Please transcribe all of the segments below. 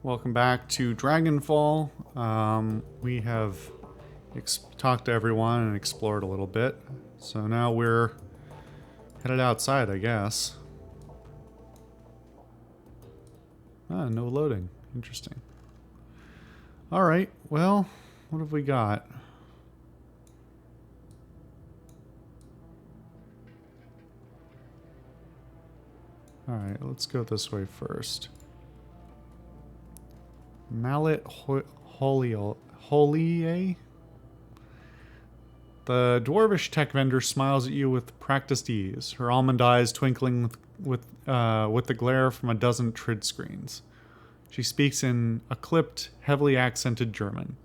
Welcome back to Dragonfall. We have talked to everyone and explored a little bit. So now we're headed outside, I guess. Ah, no loading. Interesting. Alright, well, what have we got? Alright, let's go this way first. Mallet Holier? The dwarvish tech vendor smiles at you with practiced ease, her almond eyes twinkling with the glare from a dozen trid screens. She speaks in a clipped, heavily accented German.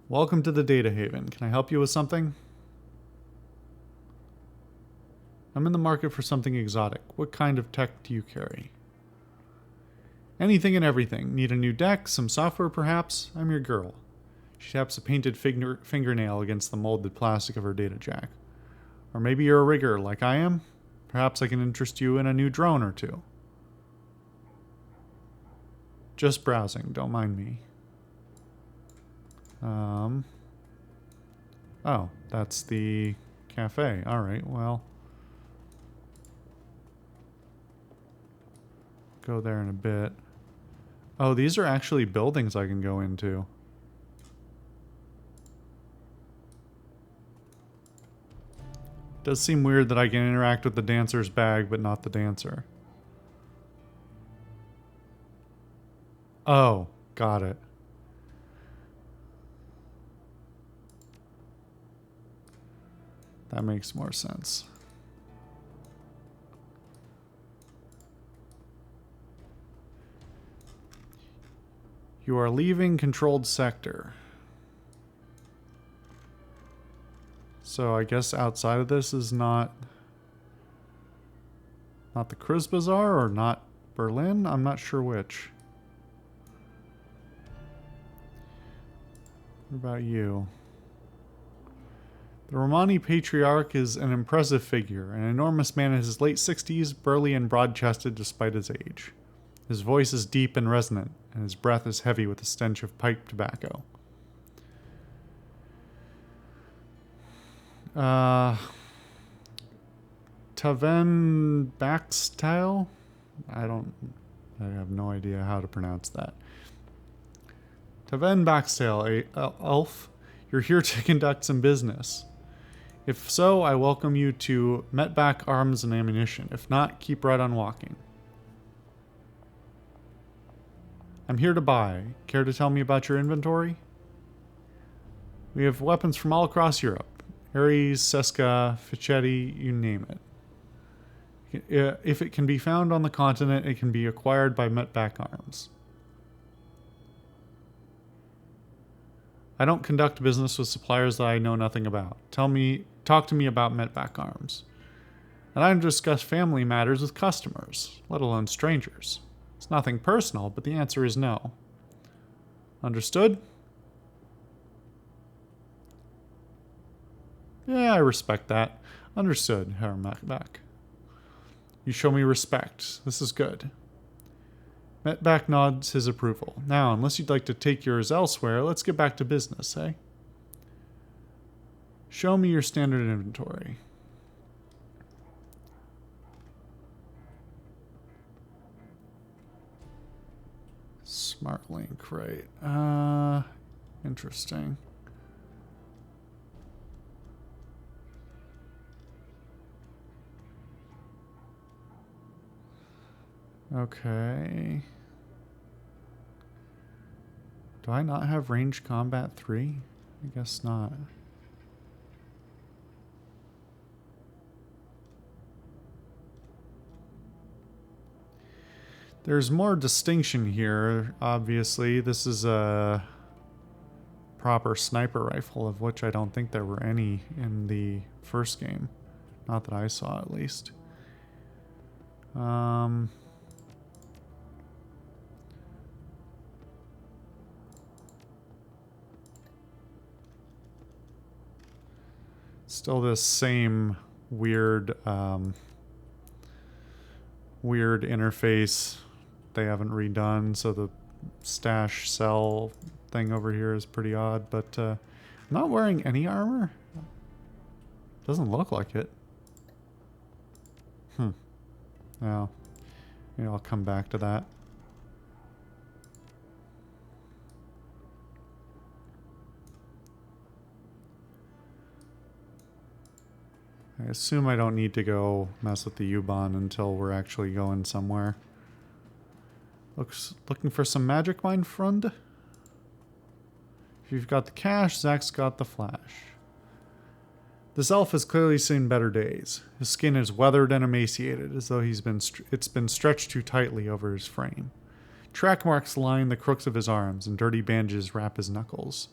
Welcome to the Datahaven. Can I help you with something? I'm in the market for something exotic. What kind of tech do you carry? Anything and everything. Need a new deck? Some software, perhaps? I'm your girl. She taps a painted fingernail against the molded plastic of her data jack. Or maybe you're a rigger like I am? Perhaps I can interest you in a new drone or two. Just browsing, don't mind me. Oh, that's the cafe. Alright, well. Go there in a bit. Oh, these are actually buildings I can go into. Does seem weird that I can interact with the dancer's bag, but not the dancer. Oh, got it. That makes more sense. You are leaving controlled sector. So I guess outside of this is not the Bazaar or not Berlin? I'm not sure which. What about you? The Romani Patriarch is an impressive figure, an enormous man in his late 60s, burly and broad-chested despite his age. His voice is deep and resonant, and his breath is heavy with the stench of pipe tobacco. Taven Baxtile? I have no idea how to pronounce that. Taven Baxtile, elf, you're here to conduct some business. If so, I welcome you to Metback Arms and Ammunition. If not, keep right on walking. I'm here to buy. Care to tell me about your inventory? We have weapons from all across Europe. Ares, Seska, Fichetti, you name it. If it can be found on the continent, it can be acquired by Metback Arms. I don't conduct business with suppliers that I know nothing about. Talk to me about Metback Arms. And I don't discuss family matters with customers, let alone strangers. It's nothing personal, but the answer is no. Understood? Yeah, I respect that. Understood, Herr Metback. You show me respect. This is good. Metback nods his approval. Now, unless you'd like to take yours elsewhere, let's get back to business, eh? Show me your standard inventory. Smart link, right. Interesting. Okay. Do I not have range combat 3? I guess not. There's more distinction here, obviously. This is a proper sniper rifle, of which I don't think there were any in the first game. Not that I saw, at least. Still this same weird interface they haven't redone, so the stash sell thing over here is pretty odd, but I'm not wearing any armor. Doesn't look like it. Well, maybe I'll come back to that. I assume I don't need to go mess with the U-Bahn until we're actually going somewhere. Looking for some magic, my friend? If you've got the cash, Zach's got the flash. This elf has clearly seen better days. His skin is weathered and emaciated, as though it's been stretched too tightly over his frame. Track marks line the crooks of his arms, and dirty bandages wrap his knuckles.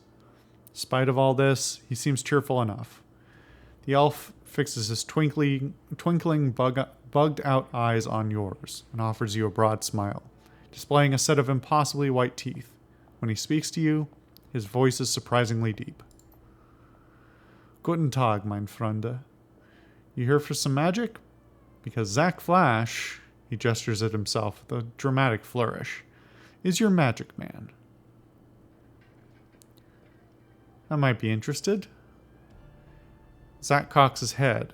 In spite of all this, he seems cheerful enough. The elf fixes his twinkling bugged-out eyes on yours and offers you a broad smile, displaying a set of impossibly white teeth. When he speaks to you, his voice is surprisingly deep. Guten Tag, mein Freunde. You here for some magic? Because Zach Flash, he gestures at himself with a dramatic flourish, is your magic man. I might be interested. Zach cocks his head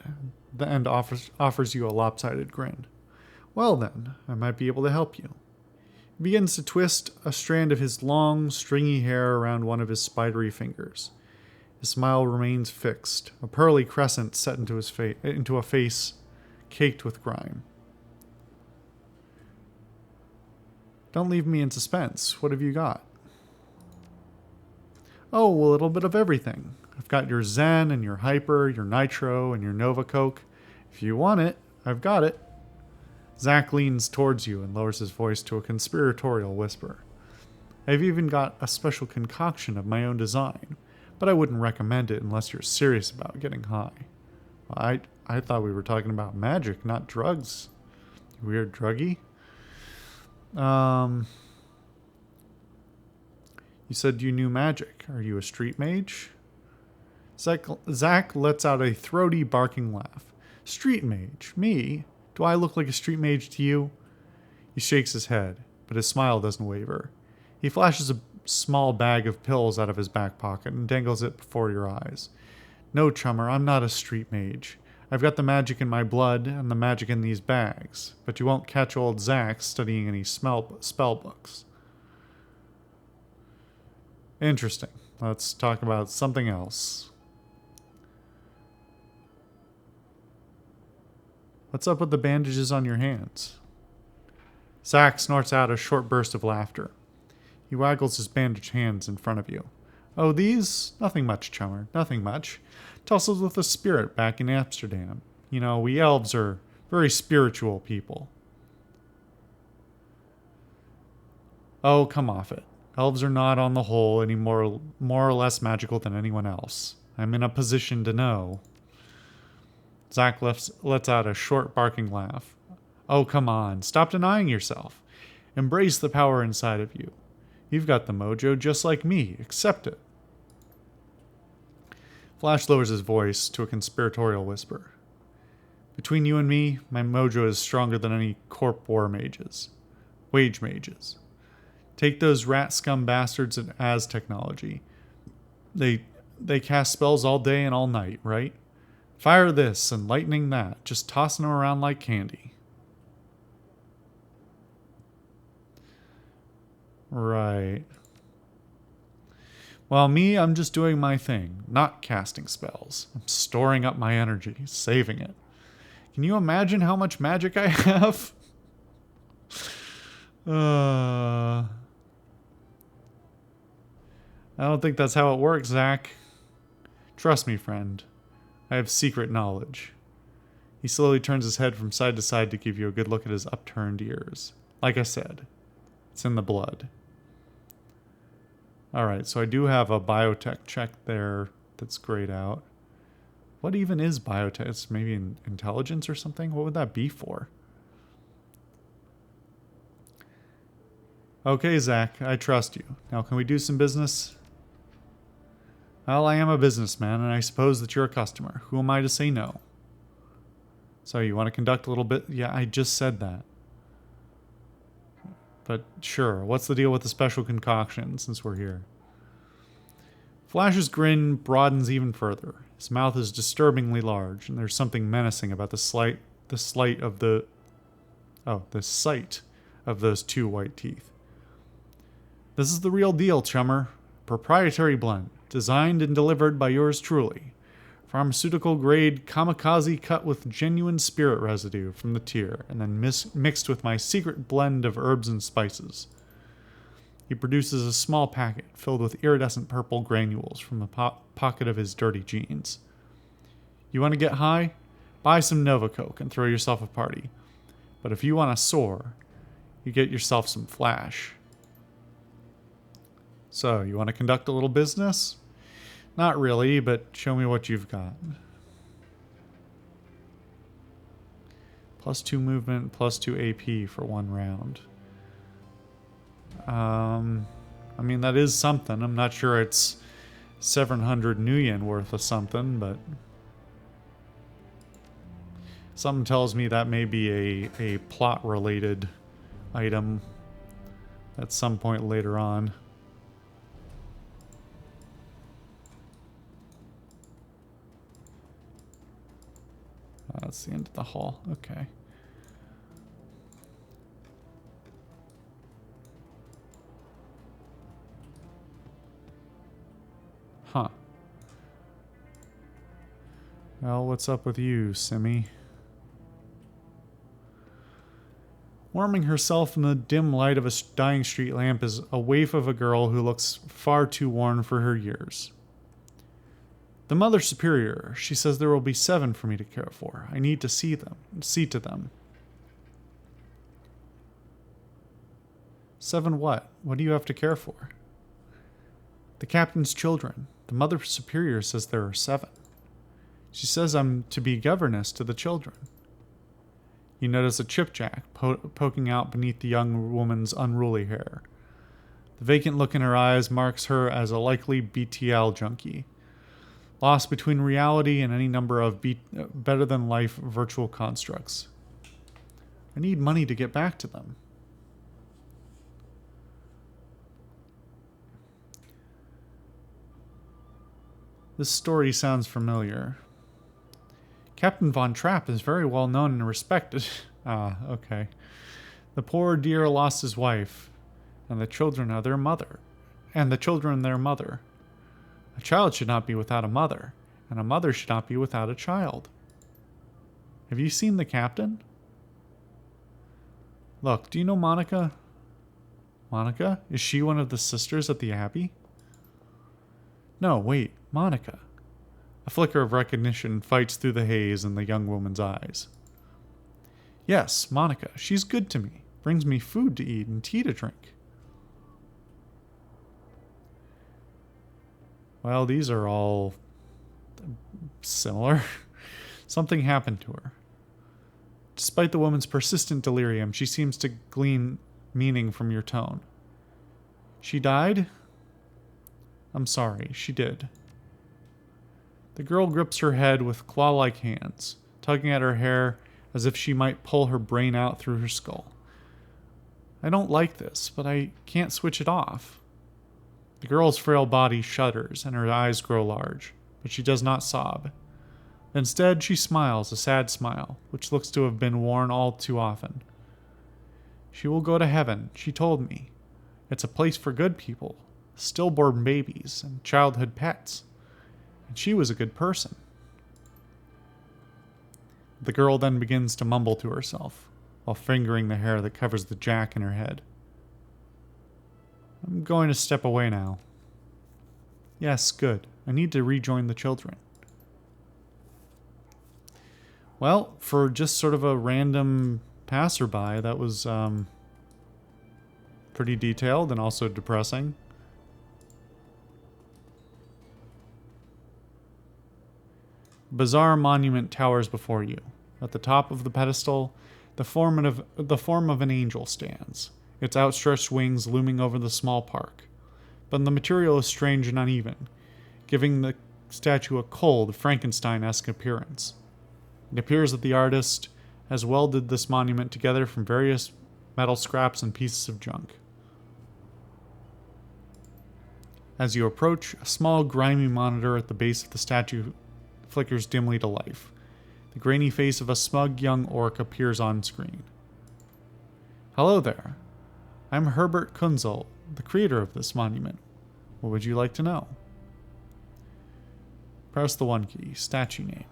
and offers you a lopsided grin. Well then, I might be able to help you. He begins to twist a strand of his long, stringy hair around one of his spidery fingers. His smile remains fixed, a pearly crescent set into a face caked with grime. Don't leave me in suspense. What have you got? Oh, a little bit of everything. I've got your Zen and your Hyper, your Nitro and your Nova Coke. If you want it, I've got it. Zach leans towards you and lowers his voice to a conspiratorial whisper. I've even got a special concoction of my own design, but I wouldn't recommend it unless you're serious about getting high. Well, I thought we were talking about magic, not drugs. You weird druggie. You said you knew magic. Are you a street mage? Zach lets out a throaty, barking laugh. Street mage? Me? Do I look like a street mage to you? He shakes his head, but his smile doesn't waver. He flashes a small bag of pills out of his back pocket and dangles it before your eyes. No, chummer, I'm not a street mage. I've got the magic in my blood and the magic in these bags, but you won't catch old Zach studying any spell books. Interesting. Let's talk about something else. What's up with the bandages on your hands? Zach snorts out a short burst of laughter. He waggles his bandaged hands in front of you. Oh, these? Nothing much, chummer. Nothing much. Tussled with a spirit back in Amsterdam. You know, we elves are very spiritual people. Oh, come off it. Elves are not, on the whole, any more or less magical than anyone else. I'm in a position to know. Zach lets out a short, barking laugh. Oh, come on. Stop denying yourself. Embrace the power inside of you. You've got the mojo just like me. Accept it. Flash lowers his voice to a conspiratorial whisper. Between you and me, my mojo is stronger than any corp war mages. Wage mages. Take those rat scum bastards at Az Technology. They cast spells all day and all night, right? Fire this and lightning that, just tossing them around like candy. Right. Well, me, I'm just doing my thing, not casting spells. I'm storing up my energy, saving it. Can you imagine how much magic I have? I don't think that's how it works, Zach. Trust me, friend. I have secret knowledge. He slowly turns his head from side to side to give you a good look at his upturned ears. Like I said, it's in the blood. Alright, so I do have a biotech check there that's grayed out. What even is biotech? It's maybe intelligence or something? What would that be for? Okay, Zach, I trust you. Now, can we do some business? Well, I am a businessman, and I suppose that you're a customer. Who am I to say no? So, you want to conduct a little bit? Yeah, I just said that. But sure, what's the deal with the special concoction since we're here? Flash's grin broadens even further. His mouth is disturbingly large, and there's something menacing about the sight of those two white teeth. This is the real deal, chummer. Proprietary blend, designed and delivered by yours truly. Pharmaceutical grade kamikaze cut with genuine spirit residue from the tier, and then mixed with my secret blend of herbs and spices. He produces a small packet filled with iridescent purple granules from the pocket of his dirty jeans. You want to get high? Buy some Nova Coke and throw yourself a party. But if you want to soar, you get yourself some Flash. So, you want to conduct a little business? Not really, but show me what you've got. +2 movement, +2 AP for 1 round. I mean, that is something. I'm not sure it's 700 new yen worth of something, but something tells me that may be a plot-related item at some point later on. That's the end of the hall. Okay. Huh. Well, what's up with you, Simmy? Warming herself in the dim light of a dying street lamp is a waif of a girl who looks far too worn for her years. The Mother Superior, she says there will be 7 for me to care for. I need to see to them. 7 what? What do you have to care for? The captain's children. The Mother Superior says there are 7. She says I'm to be governess to the children. You notice a chipjack poking out beneath the young woman's unruly hair. The vacant look in her eyes marks her as a likely BTL junkie, lost between reality and any number of better-than-life virtual constructs. I need money to get back to them. This story sounds familiar. Captain Von Trapp is very well known and respected. Ah, okay. The poor dear lost his wife, and the children are their mother. And the children their mother. A child should not be without a mother, and a mother should not be without a child. Have you seen the captain? Look, do you know Monica? Monica? Is she one of the sisters at the Abbey? No, wait, Monica. A flicker of recognition fights through the haze in the young woman's eyes. Yes, Monica. She's good to me. Brings me food to eat and tea to drink. Well, these are all similar. Something happened to her. Despite the woman's persistent delirium, she seems to glean meaning from your tone. She died? I'm sorry, she did. The girl grips her head with claw-like hands, tugging at her hair as if she might pull her brain out through her skull. I don't like this, but I can't switch it off. The girl's frail body shudders and her eyes grow large, but she does not sob. Instead, she smiles, a sad smile, which looks to have been worn all too often. She will go to heaven, she told me. It's a place for good people, stillborn babies, and childhood pets. And she was a good person. The girl then begins to mumble to herself, while fingering the hair that covers the jack in her head. I'm going to step away now. Yes, good. I need to rejoin the children. Well, for just sort of a random passerby, that was pretty detailed and also depressing. Bazaar monument towers before you. At the top of the pedestal, the form of an angel stands, its outstretched wings looming over the small park. But the material is strange and uneven, giving the statue a cold, Frankenstein-esque appearance. It appears that the artist has welded this monument together from various metal scraps, and pieces of junk. As you approach, a small, grimy monitor at the base of the statue flickers dimly to life. The grainy face of a smug young orc appears on screen. Hello there. I'm Herbert Kunzel, the creator of this monument. What would you like to know? Press the 1 key. Statue name.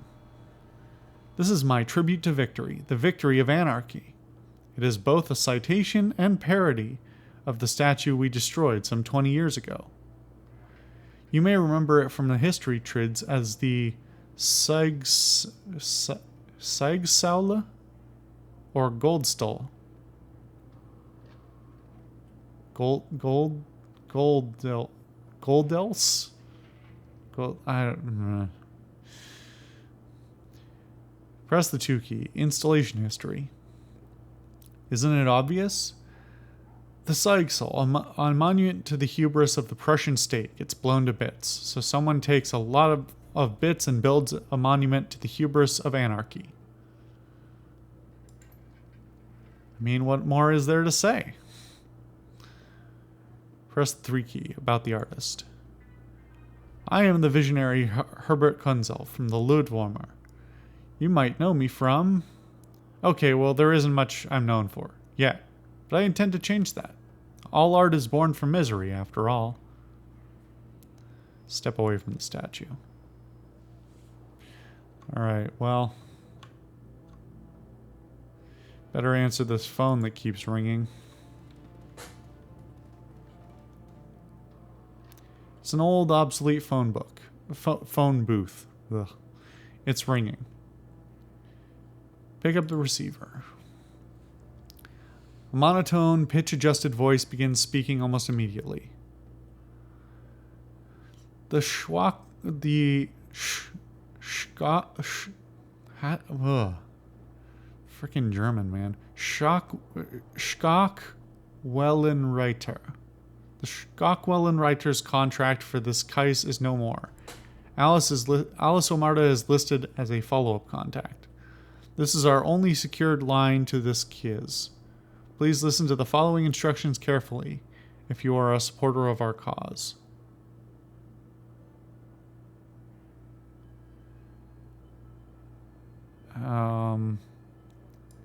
This is my tribute to victory, the victory of anarchy. It is both a citation and parody of the statue we destroyed some 20 years ago. You may remember it from the history trids as the Sigsaula or Goldstull. Goldels? I don't know. Press the 2 key. Installation history. Isn't it obvious? The Sigsaul, a monument to the hubris of the Prussian state, gets blown to bits. So someone takes a lot of bits and builds a monument to the hubris of anarchy. I mean, what more is there to say? Press the 3 key. About the artist. I am the visionary Herbert Kunzel from the Ludwarmer. You might know me from... Okay, well, there isn't much I'm known for. Yet. But I intend to change that. All art is born from misery, after all. Step away from the statue. Alright, well... better answer this phone that keeps ringing. It's an old, obsolete phone booth. Ugh. It's ringing. Pick up the receiver. A monotone, pitch-adjusted voice begins speaking almost immediately. Frickin' German, man. Schockwellenreiter. The Schockwellenreiter's contract for this case is no more. Alice Omarda is listed as a follow-up contact. This is our only secured line to this kiz. Please listen to the following instructions carefully if you are a supporter of our cause.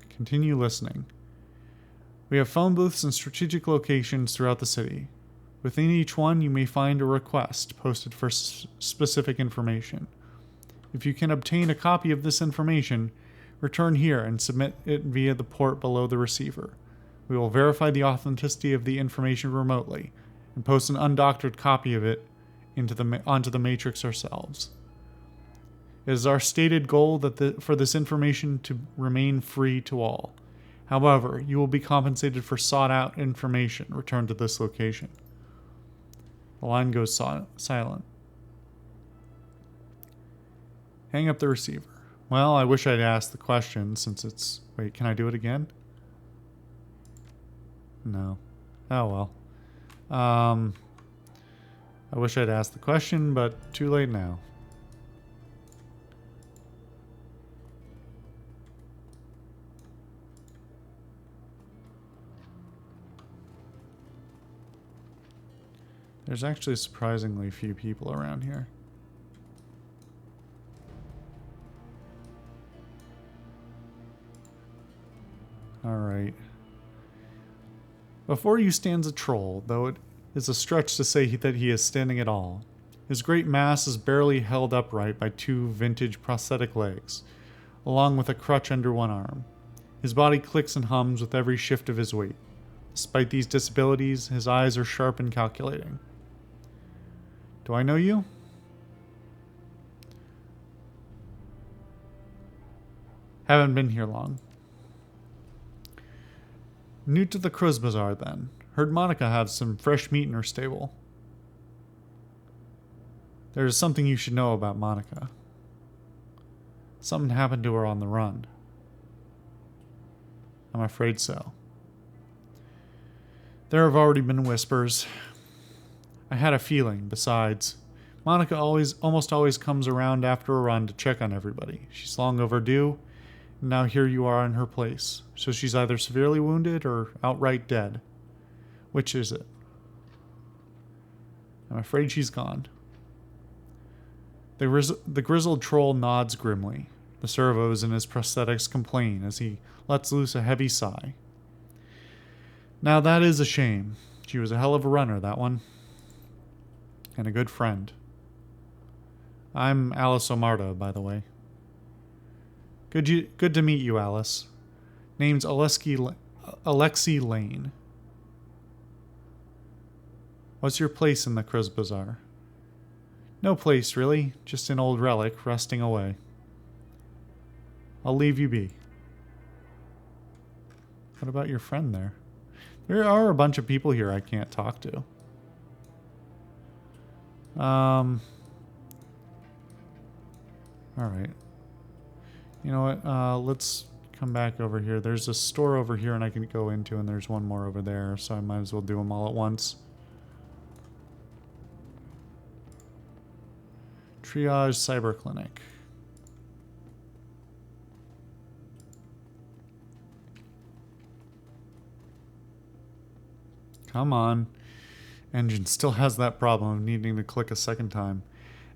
Continue listening. We have phone booths in strategic locations throughout the city. Within each one, you may find a request posted for specific information. If you can obtain a copy of this information, return here and submit it via the port below the receiver. We will verify the authenticity of the information remotely and post an undoctored copy of it onto the matrix ourselves. It is our stated goal for this information to remain free to all. However, you will be compensated for sought-out information returned to this location. The line goes silent. Hang up the receiver. Well, I wish I'd asked the question since it's... Wait, can I do it again? No. Oh, well. I wish I'd asked the question, but too late now. There's actually surprisingly few people around here. Alright. Before you stands a troll, though it is a stretch to say that he is standing at all. His great mass is barely held upright by 2 vintage prosthetic legs, along with a crutch under one arm. His body clicks and hums with every shift of his weight. Despite these disabilities, his eyes are sharp and calculating. Do I know you? Haven't been here long. New to the Bazaar, then. Heard Monica has some fresh meat in her stable. There is something you should know about Monica. Something happened to her on the run. I'm afraid so. There have already been whispers. I had a feeling, besides. Monica almost always comes around after a run to check on everybody. She's long overdue, Now here you are in her place. So she's either severely wounded or outright dead. Which is it? I'm afraid she's gone. The grizzled troll nods grimly. The servos in his prosthetics complain as he lets loose a heavy sigh. Now that is a shame. She was a hell of a runner, that one. And a good friend. I'm Alice Omarda, by the way. Good to meet you, Alice. Name's Alexi Lane. What's your place in the Bazaar? No place, really. Just an old relic, resting away. I'll leave you be. What about your friend there? There are a bunch of people here I can't talk to. Alright. You know what? Let's come back over here. There's a store over here and I can go into, and there's one more over there, so I might as well do them all at once. Triage Cyber Clinic. Come on. Engine still has that problem of needing to click a second time.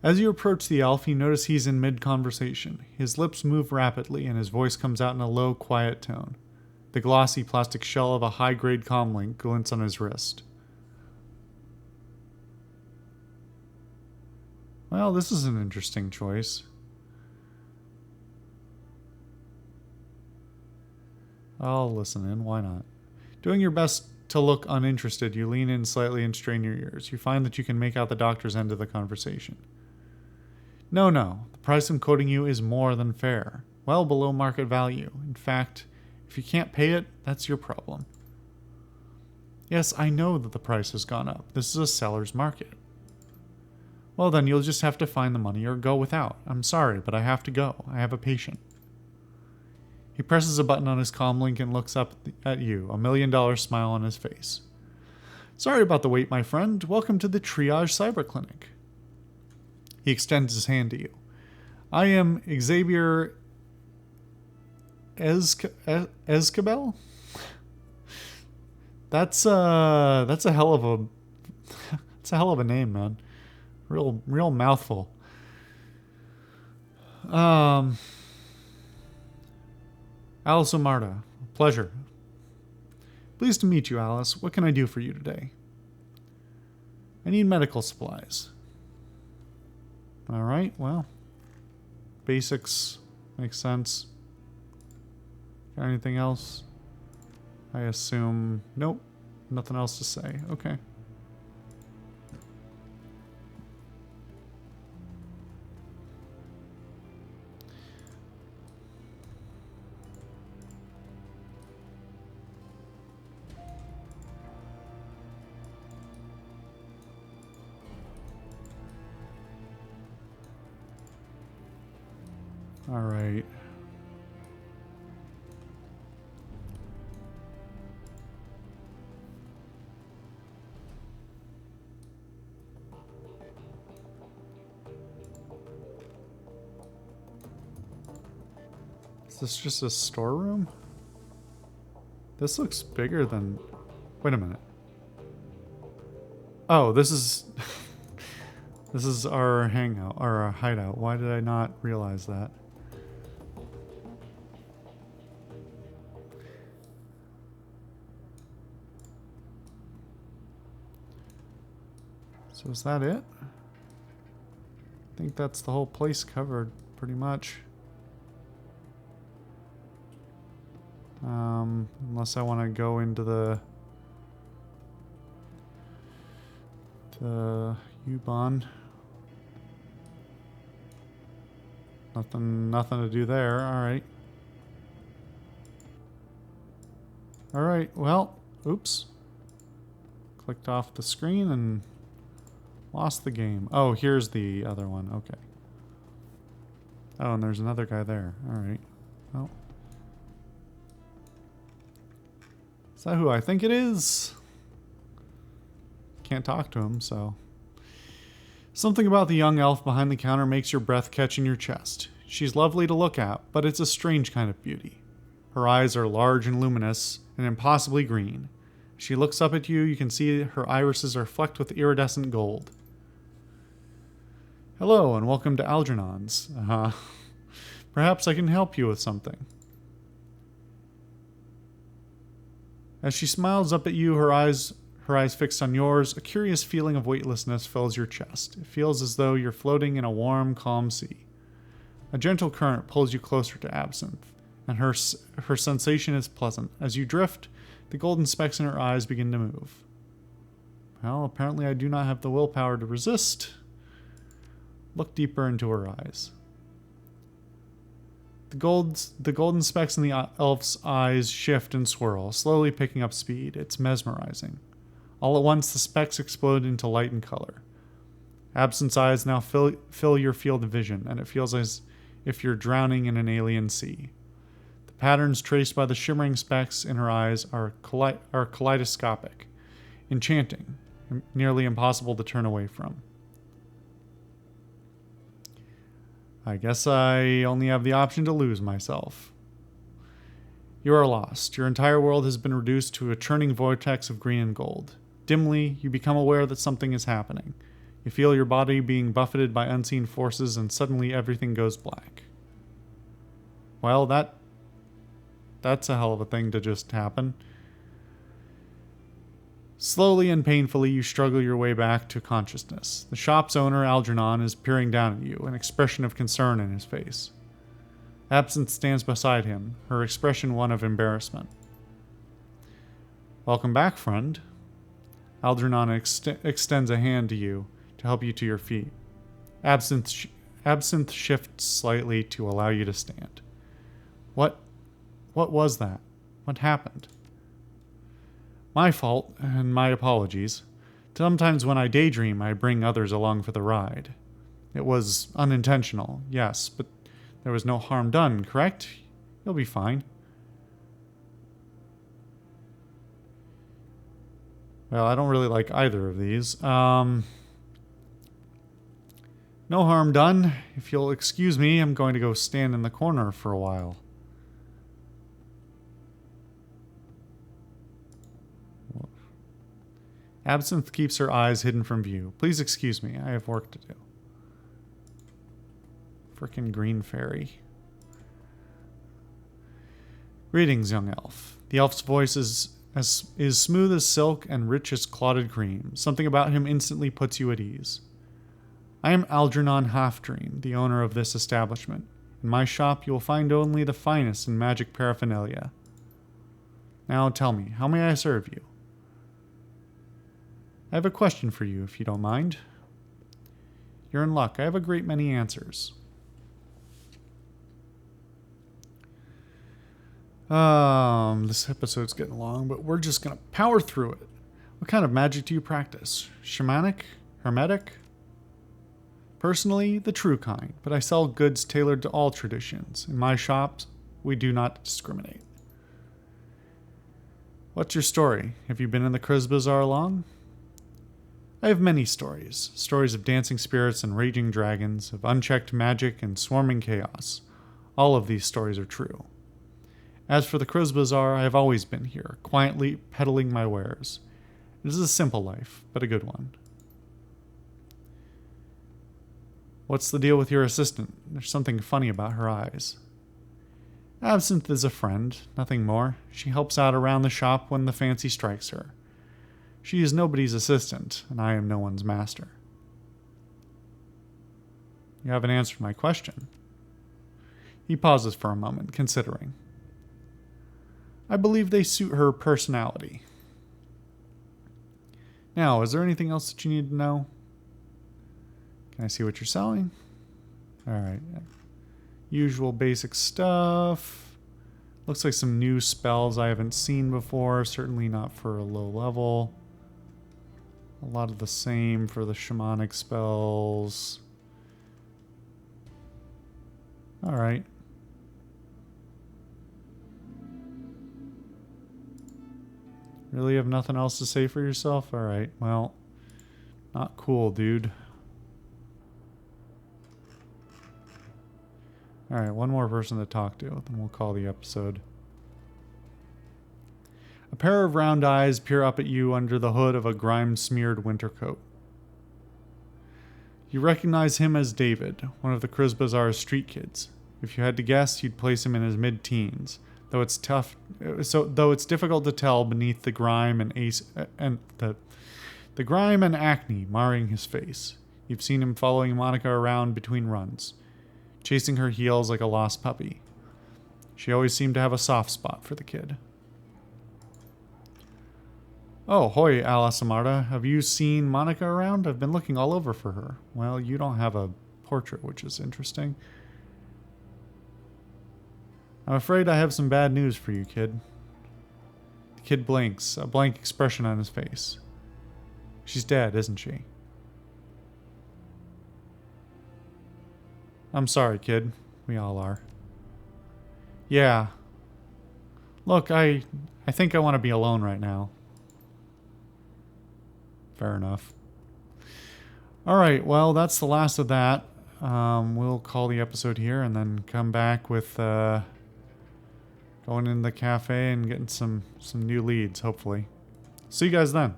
As you approach the elf, you notice he's in mid-conversation. His lips move rapidly, and his voice comes out in a low, quiet tone. The glossy plastic shell of a high-grade comlink glints on his wrist. Well, this is an interesting choice. I'll listen in, why not? Doing your best to look uninterested, you lean in slightly and strain your ears. You find that you can make out the doctor's end of the conversation. No, the price I'm quoting you is more than fair. Well below market value. In fact, if you can't pay it, that's your problem. Yes, I know that the price has gone up. This is a seller's market. Well then, you'll just have to find the money or go without. I'm sorry, but I have to go. I have a patient. He presses a button on his comlink and looks up at you, $1 million smile on his face. Sorry about the wait, my friend. Welcome to the Triage Cyber Clinic. He extends his hand to you. I am Xavier Escabel? That's a hell of a that's a hell of a name, man. Real mouthful. Alice Omarda. Pleasure. Pleased to meet you, Alice. What can I do for you today? I need medical supplies. Alright, well. Basics. Makes sense. Got anything else? I assume... Nope. Nothing else to say. Okay. All right. Is this just a storeroom? This looks bigger than... Wait a minute. Oh, this is... This is our hangout, or our hideout. Why did I not realize that? So is that it? I think that's the whole place covered, pretty much. Unless I want to go into the U-Bahn. Nothing to do there. Alright. Alright, well, oops. Clicked off the screen and lost the game. Oh, here's the other one. Okay. Oh, and there's another guy there. Alright. Well. Is that who I think it is? Can't talk to him, so... Something about the young elf behind the counter makes your breath catch in your chest. She's lovely to look at, but it's a strange kind of beauty. Her eyes are large and luminous and impossibly green. As she looks up at you, you can see her irises are flecked with iridescent gold. Hello, and welcome to Algernon's. Perhaps I can help you with something. As she smiles up at you, her eyes fixed on yours, a curious feeling of weightlessness fills your chest. It feels as though you're floating in a warm, calm sea. A gentle current pulls you closer to Absinthe, and her sensation is pleasant. As you drift, the golden specks in her eyes begin to move. Well, apparently I do not have the willpower to resist. Look deeper into her eyes. The golden specks in the elf's eyes shift and swirl, slowly picking up speed. It's mesmerizing. All at once, the specks explode into light and color. Absinthe's eyes now fill your field of vision, and it feels as if you're drowning in an alien sea. The patterns traced by the shimmering specks in her eyes are kaleidoscopic, enchanting, and nearly impossible to turn away from. I guess I only have the option to lose myself. You are lost. Your entire world has been reduced to a churning vortex of green and gold. Dimly, you become aware that something is happening. You feel your body being buffeted by unseen forces, and suddenly everything goes black. Well, that's a hell of a thing to just happen. Slowly and painfully, you struggle your way back to consciousness. The shop's owner, Algernon, is peering down at you, an expression of concern in his face. Absinthe stands beside him, her expression one of embarrassment. Welcome back, friend. Algernon extends a hand to you to help you to your feet. Absinthe shifts slightly to allow you to stand. What was that? What happened? My fault, and my apologies. Sometimes when I daydream, I bring others along for the ride. It was unintentional, yes, but there was no harm done, correct? You'll be fine. Well, I don't really like either of these. No harm done. If you'll excuse me, I'm going to go stand in the corner for a while. Absinthe keeps her eyes hidden from view. Please excuse me, I have work to do. Frickin' green fairy. Greetings, young elf. The elf's voice is smooth as silk and rich as clotted cream. Something about him instantly puts you at ease. I am Algernon Halfdream, the owner of this establishment. In my shop, you will find only the finest in magic paraphernalia. Now tell me, how may I serve you? I have a question for you, if you don't mind. You're in luck. I have a great many answers. This episode's getting long, but we're just going to power through it. What kind of magic do you practice? Shamanic? Hermetic? Personally, the true kind, but I sell goods tailored to all traditions. In my shops, we do not discriminate. What's your story? Have you been in the Bazaar long? I have many stories. Stories of dancing spirits and raging dragons, of unchecked magic and swarming chaos. All of these stories are true. As for the Bazaar, I have always been here, quietly peddling my wares. It is a simple life, but a good one. What's the deal with your assistant? There's something funny about her eyes. Absinthe is a friend, nothing more. She helps out around the shop when the fancy strikes her. She is nobody's assistant, and I am no one's master. You haven't answered my question. He pauses for a moment, considering. I believe they suit her personality. Now, is there anything else that you need to know? Can I see what you're selling? Alright. Usual basic stuff. Looks like some new spells I haven't seen before. Certainly not for a low level. A lot of the same for the shamanic spells. Alright. Really have nothing else to say for yourself? Alright, well, not cool, dude. Alright, one more person to talk to, then we'll call the episode. A pair of round eyes peer up at you under the hood of a grime-smeared winter coat. You recognize him as David, one of the Bazaar street kids. If you had to guess, you'd place him in his mid-teens, though it's difficult to tell beneath the grime the grime and acne marring his face. You've seen him following Monica around between runs, chasing her heels like a lost puppy. She always seemed to have a soft spot for the kid. Oh, hoi, Alasamarta. Have you seen Monica around? I've been looking all over for her. Well, you don't have a portrait, which is interesting. I'm afraid I have some bad news for you, kid. The kid blinks, a blank expression on his face. She's dead, isn't she? I'm sorry, kid. We all are. Yeah. Look, I think I want to be alone right now. Fair enough. Alright, well, that's the last of that. We'll call the episode here and then come back with going in the cafe and getting some new leads, hopefully. See you guys then.